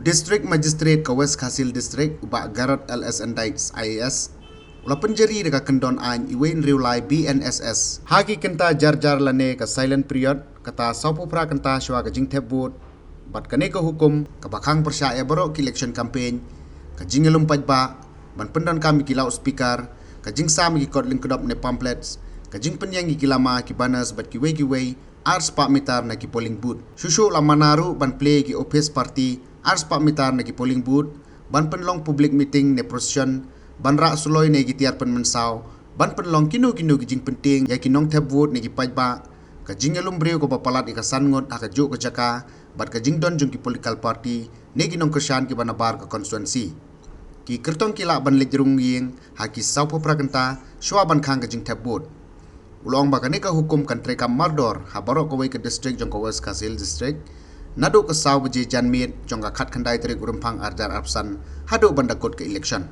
District Magistrate ka West Kasil District uba Garot LS and Dikes IAS ula penjeri dekat kendon an iwen riulai BNSS hagi Kynta jar lane ka silent period kata sapu pra Kynta Shwa ka Jingthep board bat kane ka hukum ka bakang persya barok ki election campaign ka jingelum pajba ban pendon kami ki loudspeaker ka jingsam ki kod link kedop ne pamphlets ka jing penyang ki lama ki banners bat ki wei ars pak mitar na ki polling booth susu la manaru ban play ki office party ars pak mitar na ki polling booth ban penlong public meeting ne procession ban rak suloi ne ki tiar pen mensau ban penlong kinu ki jing penting ya ki nong tap vote ne ki pajba ka jing elum breu ko papalat ka sangot ha ka juk ka jaka bat ka jing don jung ki political party ne ki nong kesan ki banabar ka constituency ki kertong ki la ban lejrung yeng ha ki saupo prakenta Shwa ban khang ka jing tap vote ulong bakane ka hukum kan treka mardor ha barok ko ke district jong ko West Kasil district nado ka saw beje janmit jong ka khat khandai trik urumphang arjar apsan hado bandakot ke election